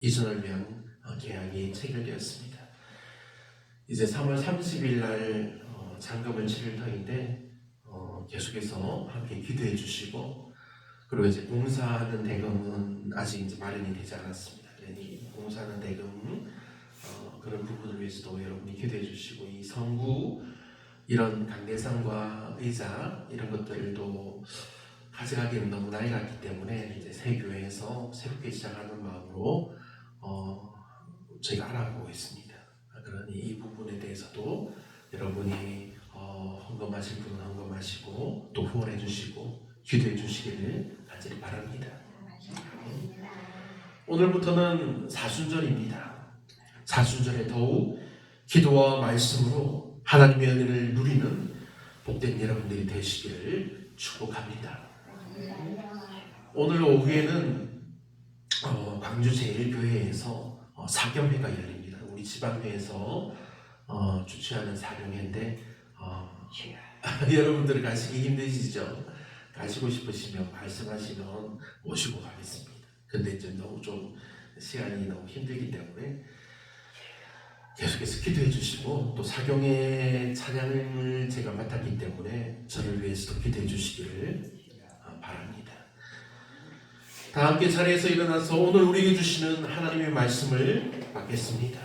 이전을 위한 계약이 체결되었습니다. 이제 3월 30일 날 잔금을 치를 터인데 계속해서 함께 기도해 주시고, 그리고 이제 공사하는 대금은 아직 이제 마련이 되지 않았습니다. 그러니 공사하는 대금 그런 부분을 위해서도 여러분이 기도해 주시고, 이 성구 이런 강대상과 의자 이런 것들도 가져가기는 너무 나이 같기 때문에 이제 새 교회에서 새롭게 시작하는 마음으로 저희가 알아보고 있습니다. 그러니 이 부분에 대해서도 여러분이 헌금하실 분은 헌금하시고 또 후원해 주시고 기도해 주시기를 간절히 바랍니다. 오늘부터는 사순절입니다. 사순절에 더욱 기도와 말씀으로 하나님의 은혜를 누리는 복된 여러분들이 되시기를 축복합니다. 오늘 오후에는 광주 제1교회에서 사경회가 열립니다. 우리 지방회에서 주최하는 사경회인데 여러분들 가시기 힘드시죠? 가시고 싶으시면 말씀하시면 모시고 가겠습니다. 근데 이제 너무 좀 시간이 너무 힘들기 때문에 계속해서 기도해 주시고, 또 사경의 찬양을 제가 맡았기 때문에 저를 위해서도 기도해 주시기를 바랍니다. 다 함께 자리에서 일어나서 오늘 우리에게 주시는 하나님의 말씀을 받겠습니다.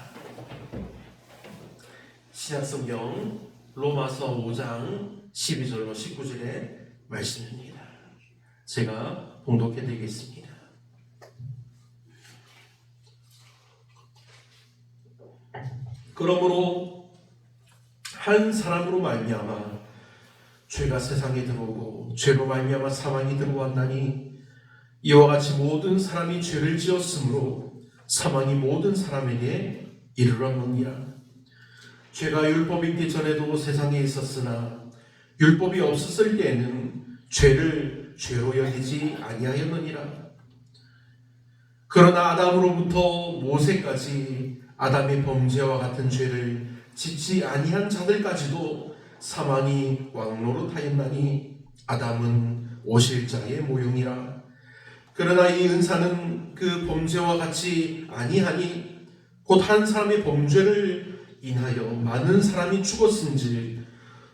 신약성경 로마서 5장 12절로 19절의 말씀입니다. 제가 봉독해 드리겠습니다. 그러므로 한 사람으로 말미암아 죄가 세상에 들어오고 죄로 말미암아 사망이 들어왔나니, 이와 같이 모든 사람이 죄를 지었으므로 사망이 모든 사람에게 이르렀느니라. 죄가 율법이 있기 전에도 세상에 있었으나 율법이 없었을 때에는 죄를 죄로 여기지 아니하였느니라. 그러나 아담으로부터 모세까지 아담의 범죄와 같은 죄를 짓지 아니한 자들까지도 사망이 왕노릇하였나니, 아담은 오실 자의 모형이라. 그러나 이 은사는 그 범죄와 같이 아니하니, 곧 한 사람의 범죄를 인하여 많은 사람이 죽었은즉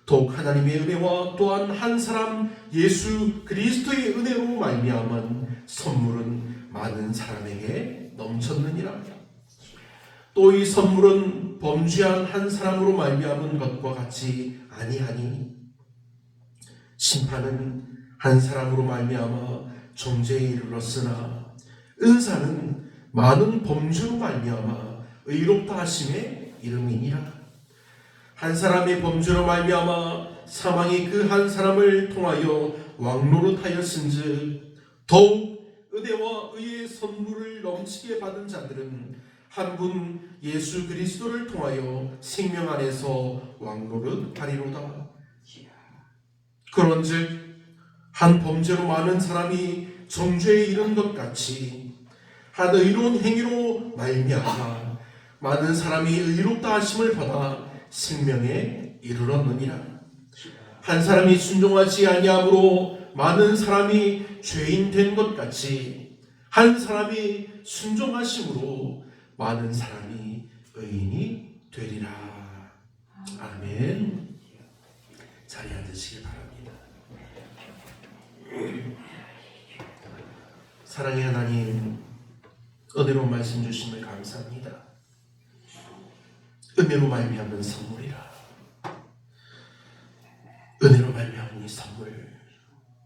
더욱 하나님의 은혜와 또한 한 사람 예수 그리스도의 은혜로 말미암은 선물은 많은 사람에게 넘쳤느니라. 또 이 선물은 범죄한 한 사람으로 말미암은 것과 같이 아니하니, 심판은 한 사람으로 말미암아 정죄에 이르렀으나 은사는 많은 범죄로 말미암아 의롭다 하심에 이름이니라. 한 사람의 범죄로 말미암아 사망이 그 한 사람을 통하여 왕노릇하였은즉 더욱 은혜와 의의 선물을 넘치게 받은 자들은 한 분 예수 그리스도를 통하여 생명 안에서 왕노릇하리로다. 그런즉 한 범죄로 많은 사람이 정죄에 이른 것 같이 한 의로운 행위로 말미암아 많은 사람이 의롭다 하심을 받아 생명에 이르렀느니라. 한 사람이 순종하지 아니함으로 많은 사람이 죄인 된 것 같이 한 사람이 순종하심으로 많은 사람이 의인이 되리라. 아멘. 자리에 앉으시길 바랍니다. 사랑의 하나님, 은혜로운 말씀 주심을 감사합니다. 은혜로 말미암은 선물이라. 은혜로 말미암은 이 선물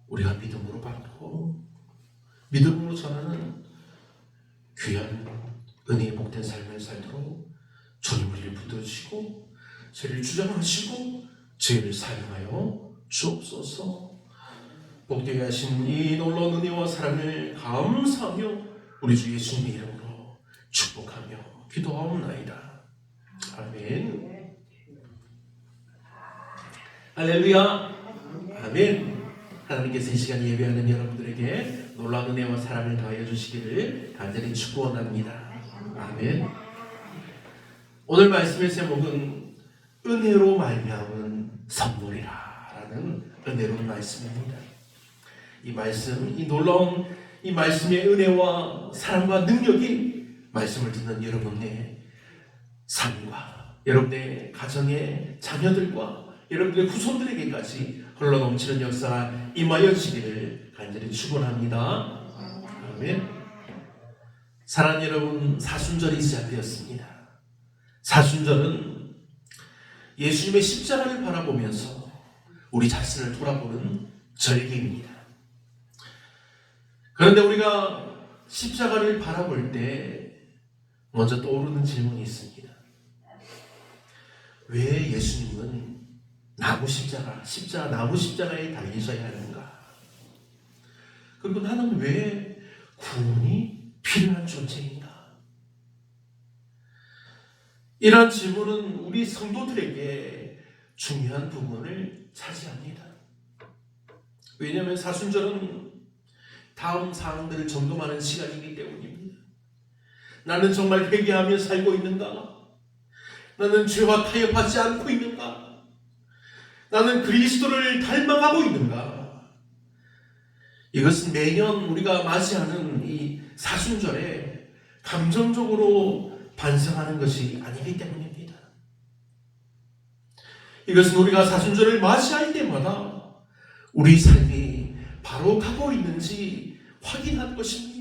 우리가 믿음으로 받고 믿음으로 전하는 귀한 은혜의 복된 삶을 살도록 주님 우리를 붙들으시고 죄를 주장하시고 죄를 사용하여 주옵소서. 복되게 하신 이 놀라운 은혜와 사랑을 감사하며 우리 주 예수님의 이름으로 축복하며 기도하옵나이다. 아멘. 할렐루야. 아멘. 하나님께서 이 시간 예배하는 여러분들에게 놀라운 은혜와 사랑을 더하여 주시기를 간절히 축원합니다. 아멘. 오늘 말씀의 제목은 은혜로 말미암은 선물이라 라는 은혜로운 말씀입니다. 이 말씀, 이 놀라운 이 말씀의 은혜와 사랑과 능력이 말씀을 듣는 여러분의 삶과 여러분의 가정의 자녀들과 여러분의 후손들에게까지 흘러넘치는 역사가 임하여지기를 간절히 축원합니다. 아멘. 사랑하는 여러분, 사순절이 시작되었습니다. 사순절은 예수님의 십자가를 바라보면서 우리 자신을 돌아보는 절기입니다. 그런데 우리가 십자가를 바라볼 때 먼저 떠오르는 질문이 있습니다. 왜 예수님은 나무 십자가에 달리셔야 하는가? 그리고 나는 왜 구원이 필요한 존재인가? 이러한 질문은 우리 성도들에게 중요한 부분을 차지합니다. 왜냐하면 사순절은 다음 사항들을 점검하는 시간이기 때문입니다. 나는 정말 회개하며 살고 있는가? 나는 죄와 타협하지 않고 있는가? 나는 그리스도를 닮아가고 있는가? 이것은 매년 우리가 맞이하는 이 사순절에 감정적으로 반성하는 것이 아니기 때문입니다. 이것은 우리가 사순절을 맞이할 때마다 우리 삶이 바로 가고 있는지 확인하는 것입니다.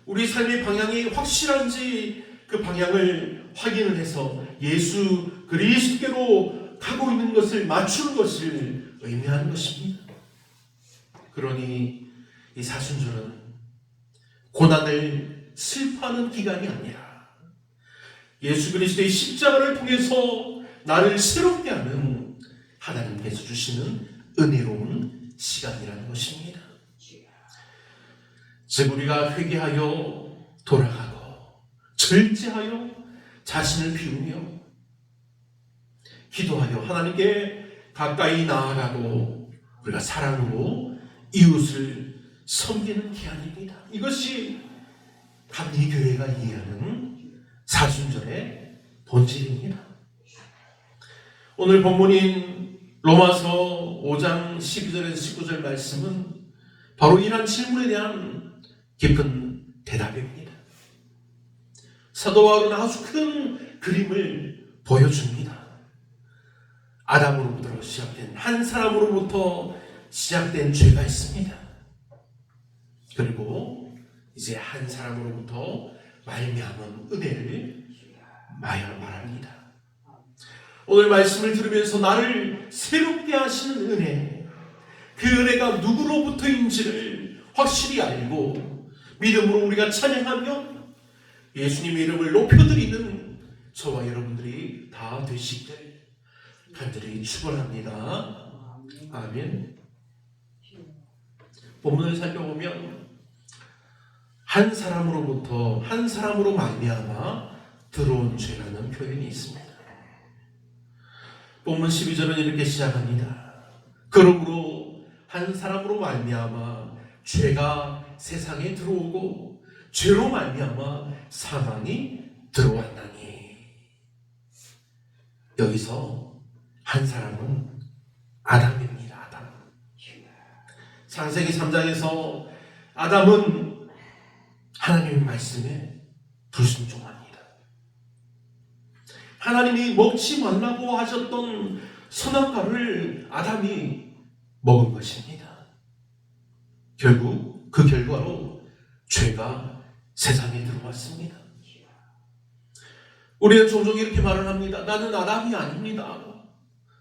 우리 삶의 방향이 확실한지 그 방향을 확인을 해서 예수 그리스도께로 가고 있는 것을 맞추는 것을 의미하는 것입니다. 그러니 이 사순절은 고난을 슬퍼하는 기간이 아니라 예수 그리스도의 십자가를 통해서 나를 새롭게 하는 하나님께서 주시는 은혜로운 시간이라는 것입니다. 즉 우리가 회개하여 돌아가고 절제하여 자신을 비우며 기도하여 하나님께 가까이 나아가고 우리가 사랑으로 이웃을 섬기는 기한입니다. 이것이 감리교회가 이해하는 사순절의 본질입니다. 오늘 본문인 로마서 5장 12절에서 19절 말씀은 바로 이러한 질문에 대한 깊은 대답입니다. 사도 바울은 아주 큰 그림을 보여줍니다. 아담으로부터 시작된 한 사람으로부터 시작된 죄가 있습니다. 그리고 이제 한 사람으로부터 말미암은 은혜를 말합니다. 오늘 말씀을 들으면서 나를 새롭게 하시는 은혜, 그 은혜가 누구로부터인지를 확실히 알고 믿음으로 우리가 찬양하며 예수님의 이름을 높여드리는 저와 여러분들이 다 되시길 간절히 축원합니다. 아멘. 본문을 살펴보면 한 사람으로부터 한 사람으로 말미암아 들어온 죄라는 표현이 있습니다. 본문 12절은 이렇게 시작합니다. 그러므로 한 사람으로 말미암아 죄가 세상에 들어오고 죄로 말미암아 사망이 들어왔나니. 여기서 한 사람은 아담입니다. 아담. 창세기 3장에서 아담은 하나님의 말씀에 불순종합니다. 하나님이 먹지 말라고 하셨던 선악과를 아담이 먹은 것입니다. 결국 그 결과로 죄가 세상에 들어왔습니다. 우리는 종종 이렇게 말을 합니다. 나는 아담이 아닙니다.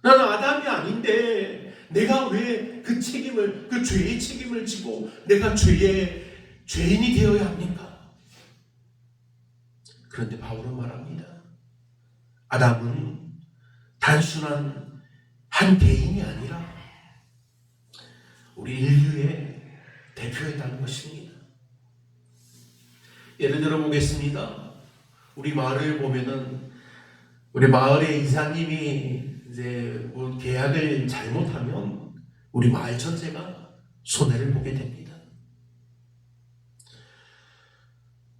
나는 아담이 아닌데 내가 왜 그 책임을, 그 죄의 책임을 지고 내가 죄인이 되어야 합니까? 그런데 바울은 말합니다. 아담은 단순한 한 개인이 아니라 우리 인류의 대표였다는 것입니다. 예를 들어 보겠습니다. 우리 마을을 보면은 우리 마을의 이사님이 이제 뭐 계약을 잘못하면 우리 마을 전체가 손해를 보게 됩니다.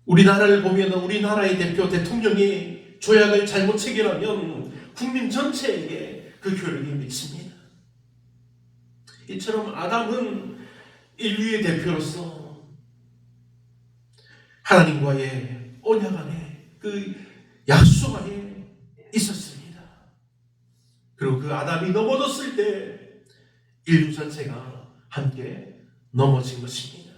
우리나라를 보면 우리나라의 대표 대통령이 조약을 잘못 체결하면 국민 전체에게 그 교육이 미칩니다. 이처럼 아담은 인류의 대표로서 하나님과의 언약 안에, 그 약속 안에 있었습니다. 그리고 그 아담이 넘어졌을 때 인류 전체가 함께 넘어진 것입니다.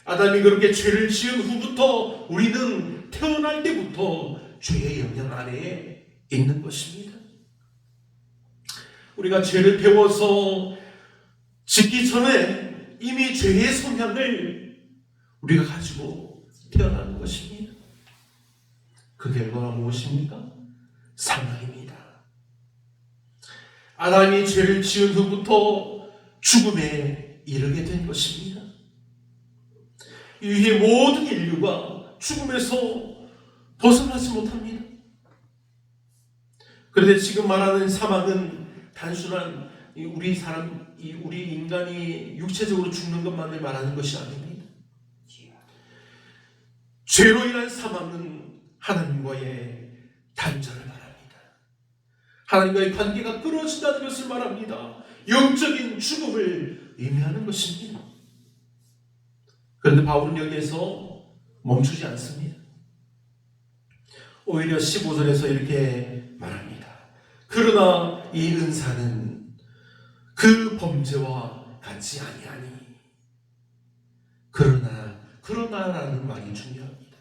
아담이 그렇게 죄를 지은 후부터 우리는 태어날 때부터 죄의 영향 아래에 있는 것입니다. 우리가 죄를 배워서 짓기 전에 이미 죄의 성향을 우리가 가지고 태어나는 것입니다. 그 결과가 무엇입니까? 사망입니다. 아담이 죄를 지은 후부터 죽음에 이르게 된 것입니다. 이후에 모든 인류가 죽음에서 벗어나지 못합니다. 그런데 지금 말하는 사망은 단순한 우리 인간이 육체적으로 죽는 것만을 말하는 것이 아닙니다. 죄로 인한 사망은 하나님과의 단절을 말합니다. 하나님과의 관계가 끊어진다는 것을 말합니다. 영적인 죽음을 의미하는 것입니다. 그런데 바울은 여기에서 멈추지 않습니다. 오히려 15절에서 이렇게 말합니다. 그러나 이 은사는 그 범죄와 같지 아니하니. 그러나라는 말이 중요합니다.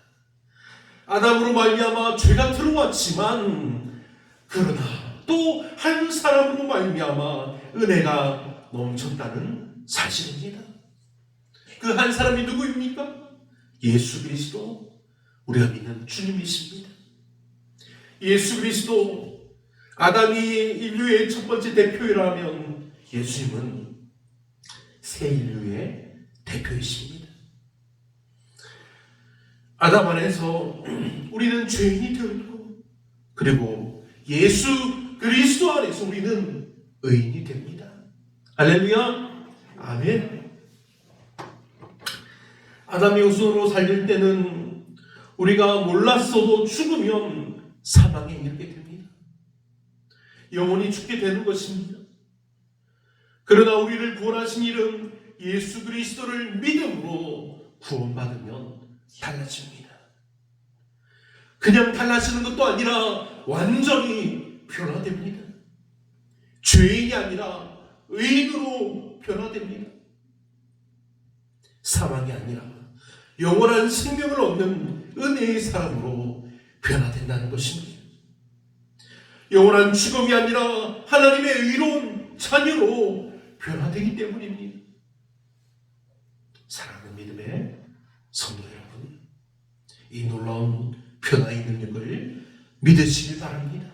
아담으로 말미암아 죄가 들어왔지만 그러나 또 한 사람으로 말미암아 은혜가 넘쳤다는 사실입니다. 그 한 사람이 누구입니까? 예수 그리스도, 우리가 믿는 주님이십니다. 예수 그리스도, 아담이 인류의 첫 번째 대표이라면 예수님은 새 인류의 대표이십니다. 아담 안에서 우리는 죄인이 되었고, 그리고 예수 그리스도 안에서 우리는 의인이 됩니다. 할렐루야, 아멘. 아담이 후손으로 살릴 때는 우리가 몰랐어도 죽으면 사망에 이르게 됩니다. 영원히 죽게 되는 것입니다. 그러나 우리를 구원하신 이는 예수 그리스도를 믿음으로 구원받으면 달라집니다. 그냥 달라지는 것도 아니라 완전히 변화됩니다. 죄인이 아니라 의인으로 변화됩니다. 사망이 아니라 영원한 생명을 얻는 은혜의 사람으로 변화된다는 것입니다. 영원한 죽음이 아니라 하나님의 의로운 자녀로 변화되기 때문입니다. 사랑하는 믿음의 성도 여러분, 이 놀라운 변화의 능력을 믿으시길 바랍니다.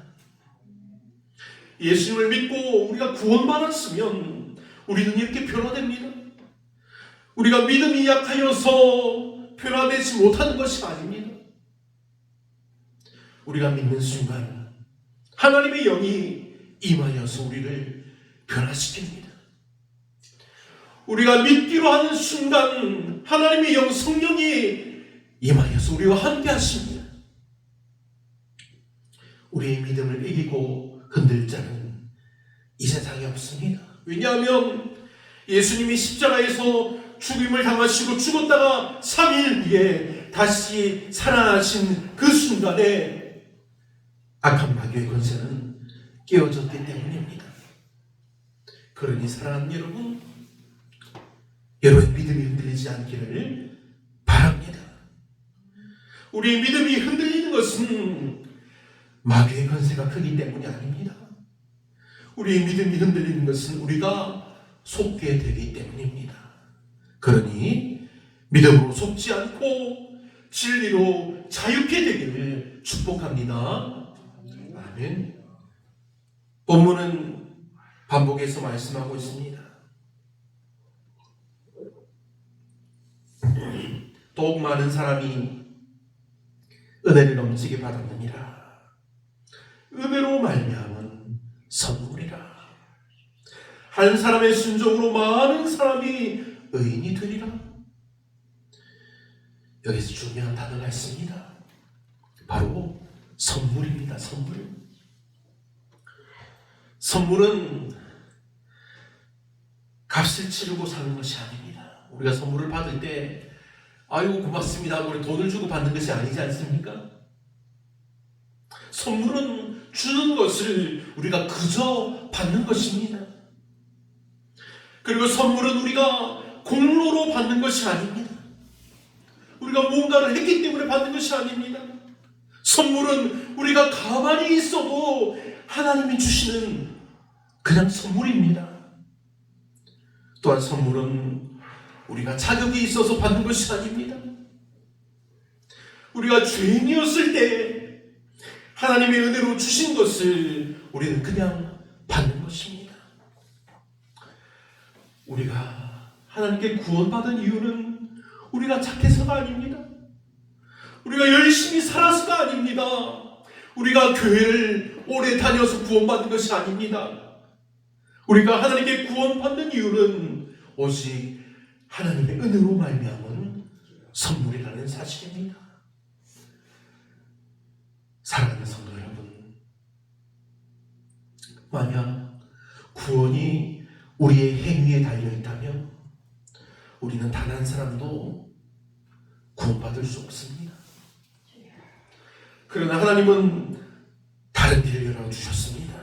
예수님을 믿고 우리가 구원받았으면 우리는 이렇게 변화됩니다. 우리가 믿음이 약하여서 변화되지 못하는 것이 아닙니다. 우리가 믿는 순간 하나님의 영이 임하여서 우리를 변화시킵니다. 우리가 믿기로 하는 순간 하나님의 영 성령이 임하여서 우리와 함께 하십니다. 우리의 믿음을 이기고 흔들 자는 이 세상에 없습니다. 왜냐하면 예수님이 십자가에서 죽임을 당하시고 죽었다가 3일 후에 다시 살아나신 그 순간에 악한 마귀의 권세는 깨어졌기 때문입니다. 그러니 사랑하는 여러분, 여러분의 믿음이 흔들리지 않기를 바랍니다. 우리의 믿음이 흔들리는 것은 마귀의 권세가 크기 때문이 아닙니다. 우리의 믿음이 흔들리는 것은 우리가 속게 되기 때문입니다. 그러니 믿음으로 속지 않고 진리로 자유케 되기를 축복합니다. 아멘. 본문은 반복해서 말씀하고 있습니다. 더욱 많은 사람이 은혜를 넘치게 받았느니라. 은혜로 말미암은 선물이라. 한 사람의 순종으로 많은 사람이 의인이 되리라. 여기서 중요한 단어가 있습니다. 바로 선물입니다. 선물은 값을 치르고 사는 것이 아닙니다. 우리가 선물을 받을 때 아이고 고맙습니다 하고 돈을 주고 받는 것이 아니지 않습니까? 선물은 주는 것을 우리가 그저 받는 것입니다. 그리고 선물은 우리가 공로로 받는 것이 아닙니다. 우리가 뭔가를 했기 때문에 받는 것이 아닙니다. 선물은 우리가 가만히 있어도 하나님이 주시는 그냥 선물입니다. 또한 선물은 우리가 자격이 있어서 받는 것이 아닙니다. 우리가 죄인이었을 때 하나님의 은혜로 주신 것을 우리는 그냥 받는 것입니다. 우리가 하나님께 구원받은 이유는 우리가 착해서가 아닙니다. 우리가 열심히 살아서가 아닙니다. 우리가 교회를 오래 다녀서 구원받은 것이 아닙니다. 우리가 하나님께 구원받는 이유는 오직 하나님의 은혜로 말미암은 선물이라는 사실입니다. 사랑하는 성도 여러분, 만약 구원이 우리의 행위에 달려있다면 우리는 단 한 사람도 구원받을 수 없습니다. 그러나 하나님은 다른 길을 열어주셨습니다.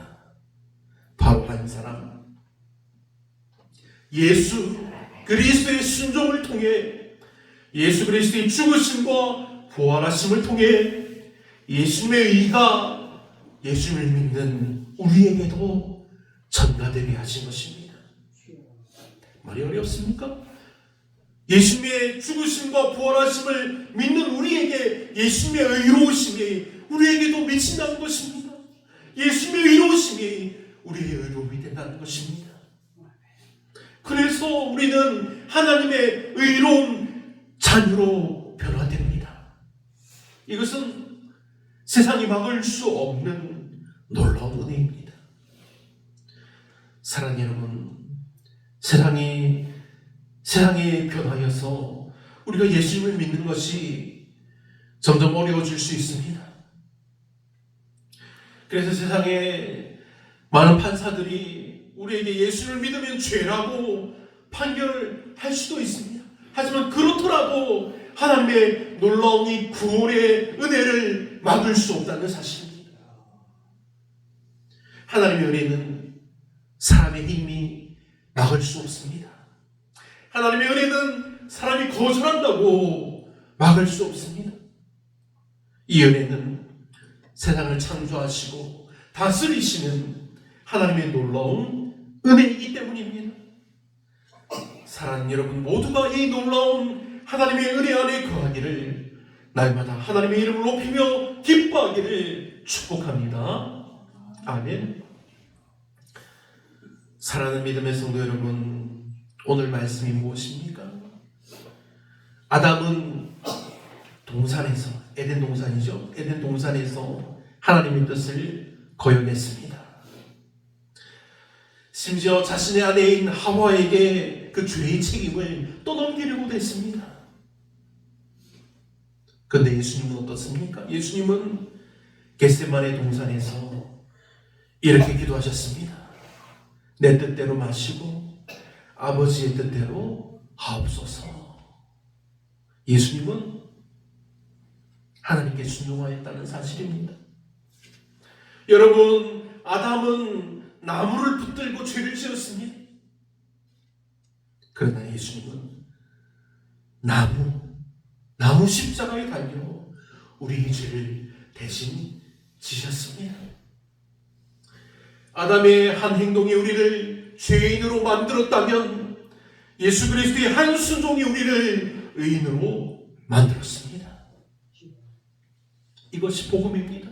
바로 한 사람, 예수 그리스도의 순종을 통해, 예수 그리스도의 죽으심과 부활하심을 통해 예수님의 의가 예수님을 믿는 우리에게도 전가되게 하신 것입니다. 말이 어렵습니까? 예수님의 죽으심과 부활하심을 믿는 우리에게 예수님의 의로우심이 우리에게도 미친다는 것입니다. 예수님의 의로우심이 우리의 의로움이 된다는 것입니다. 그래서 우리는 하나님의 의로운 자녀로 변화됩니다. 이것은 세상이 막을 수 없는 놀라운 은혜입니다. 사랑하는 여러분, 세상이 변하여서 우리가 예수님을 믿는 것이 점점 어려워질 수 있습니다. 그래서 세상에 많은 판사들이 우리에게 예수를 믿으면 죄라고 판결할 수도 있습니다. 하지만 그렇더라도 하나님의 놀라운 이 구원의 은혜를 막을 수 없다는 사실입니다. 하나님의 은혜는 사람의 힘이 막을 수 없습니다. 하나님의 은혜는 사람이 거절한다고 막을 수 없습니다. 이 은혜는 세상을 창조하시고 다스리시는 하나님의 놀라운 은혜이기 때문입니다. 사랑하는 여러분 모두가 이 놀라운 하나님의 은혜 안에 거하기를 날마다 하나님의 이름을 높이며 기뻐하기를 축복합니다. 아멘. 사랑하는 믿음의 성도 여러분, 오늘 말씀이 무엇입니까? 아담은 동산에서, 에덴 동산이죠. 에덴 동산에서 하나님의 뜻을 거역했습니다. 심지어 자신의 아내인 하와에게 그 죄의 책임을 떠넘기려고 했습니다. 그런데 예수님은 어떻습니까? 예수님은 겟세마네 동산에서 이렇게 기도하셨습니다. 내 뜻대로 마시고 아버지의 뜻대로 하옵소서. 예수님은 하나님께 순종하였다는 사실입니다. 여러분, 아담은 나무를 붙들고 죄를 지었습니다. 그러나 예수님은 나무 십자가에 달려 우리의 죄를 대신 지셨습니다. 아담의 한 행동이 우리를 죄인으로 만들었다면 예수 그리스도의 한 순종이 우리를 의인으로 만들었습니다. 이것이 복음입니다.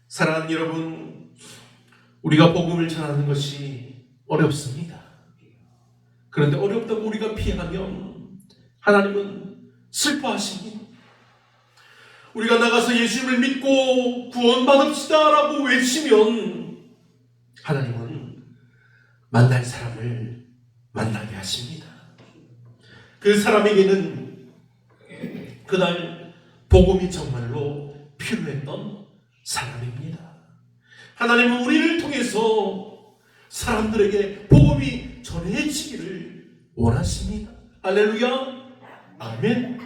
사랑하는 여러분, 우리가 복음을 전하는 것이 어렵습니다. 그런데 어렵다고 우리가 피하면 하나님은 슬퍼하십니다. 우리가 나가서 예수님을 믿고 구원받읍시다 라고 외치면 하나님은 만날 사람을 만나게 하십니다. 그 사람에게는 그날 복음이 정말로 필요했던 사람입니다. 하나님은 우리를 통해서 사람들에게 복음이 전해지기를 원하십니다. 할렐루야. 아멘.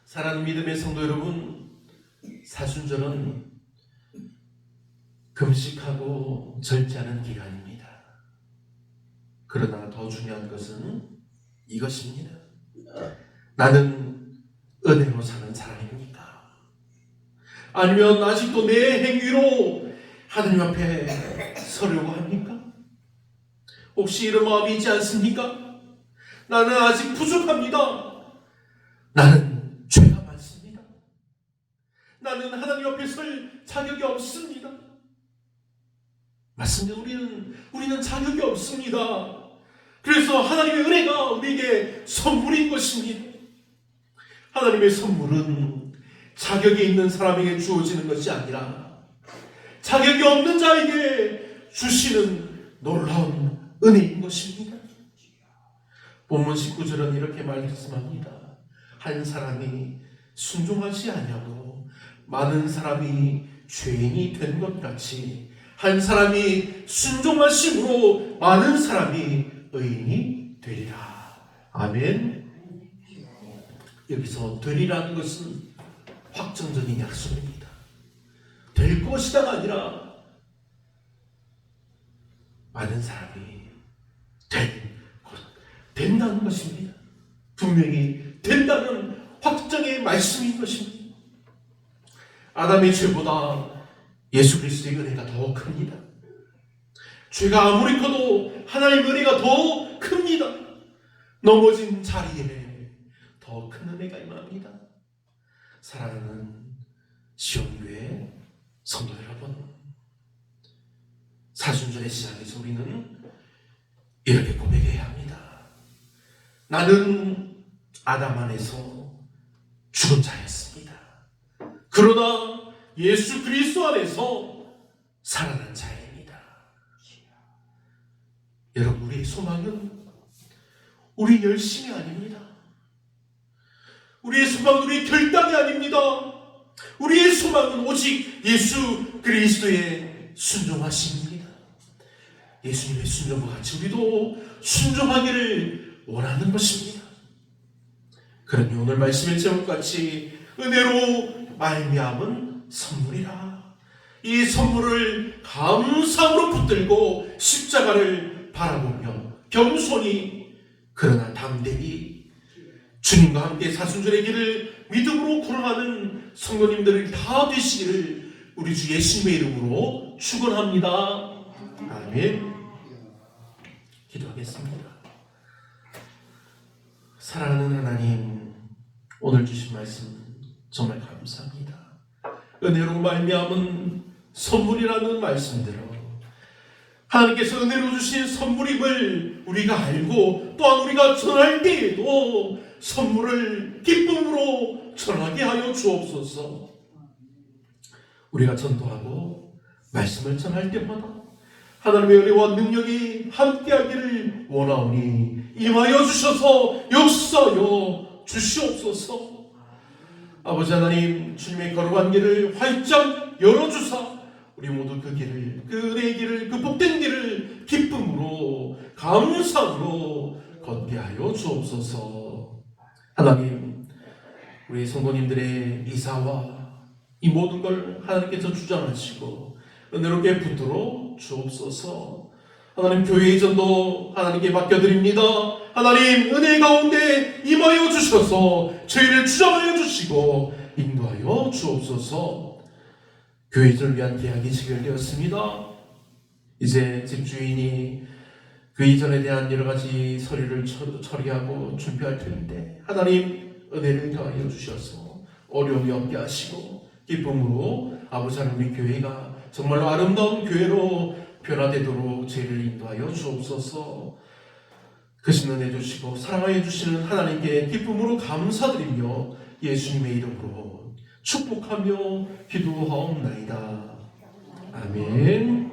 사랑하는 믿음의 성도 여러분, 사순절은 금식하고 절제하는 기간입니다. 그러나 더 중요한 것은 이것입니다. 나는 은혜로 사는 사람입니까? 아니면 아직도 내 행위로 하나님 앞에 서려고 합니까? 혹시 이런 마음이 있지 않습니까? 나는 아직 부족합니다. 나는 죄가 많습니다. 나는 하나님 앞에 설 자격이 없습니다. 맞습니다. 우리는 자격이 없습니다. 그래서 하나님의 은혜가 우리에게 선물인 것입니다. 하나님의 선물은 자격이 있는 사람에게 주어지는 것이 아니라 자격이 없는 자에게 주시는 놀라운 은혜인 것입니다. 본문 19절은 이렇게 말씀합니다. 한 사람이 순종하지 아니하고 많은 사람이 죄인이 된 것 같이 한 사람이 순종하심으로 많은 사람이 의인이 되리라. 아멘. 여기서 되리라는 것은 확정적인 약속입니다. 될 것이다가 아니라 많은 사람이 된다는 것입니다. 분명히 된다는 확정의 말씀인 것입니다. 아담의 죄보다 예수 그리스도의 은혜가 더 큽니다. 죄가 아무리 커도 하나님의 은혜가 더 큽니다. 넘어진 자리에 더 큰 은혜가 임합니다. 사랑하는 시온교회 성도 여러분, 사순절의 시작에서 우리는 이렇게 고백해야 합니다. 나는 아담 안에서 죽은 자였습니다. 그러나 예수 그리스도 안에서 살아난 자입니다. 여러분, 우리의 소망은 우리 열심이 아닙니다. 우리의 소망은 우리의 결단이 아닙니다. 우리의 소망은 오직 예수 그리스도의 순종하심입니다. 예수님의 순종과 같이 우리도 순종하기를 원하는 것입니다. 그러니 오늘 말씀의 제목같이 은혜로 말미암은 선물이라. 이 선물을 감사함으로 붙들고 십자가를 바라보며 겸손히 그러나 담대히 주님과 함께 사순절의 길을 믿음으로 걸어가는 성도님들이 다 되시기를 우리 주 예수님의 이름으로 축원합니다. 아멘. 기도하겠습니다. 사랑하는 하나님, 오늘 주신 말씀 정말 감사합니다. 은혜로 말미암은 선물이라는 말씀대로 하나님께서 은혜로 주신 선물임을 우리가 알고 또한 우리가 전할 때에도 선물을 기쁨으로 전하게 하여 주옵소서. 우리가 전도하고 말씀을 전할 때마다 하나님의 은혜와 능력이 함께하기를 원하오니 임하여 주셔서 역사하여 주시옵소서. 아버지 하나님, 주님의 거룩한 길을 활짝 열어주사 우리 모두 그 길을, 그 은혜의 길을, 그 복된 길을 기쁨으로 감사로 걷게 하여 주옵소서. 하나님, 우리 성도님들의 이사와 이 모든 걸 하나님께서 주장하시고 은혜롭게 붙들어 주옵소서. 하나님, 교회의 전도 하나님께 맡겨드립니다. 하나님, 은혜 가운데 임하여 주셔서 저희를 주장하여 주시고 인도하여 주옵소서. 교회를 위한 계약이 체결되었습니다. 이제 집주인이 그 이전에 대한 여러 가지 서류를 처리하고 준비할 텐데 하나님, 은혜를 더하여 주셔서 어려움이 없게 하시고 기쁨으로 아버지 하나님, 교회가 정말로 아름다운 교회로 변화되도록 저희를 인도하여 주옵소서. 크신 은혜 주시고 사랑하여 주시는 하나님께 기쁨으로 감사드리며 예수님의 이름으로 축복하며 기도하옵나이다. 아멘.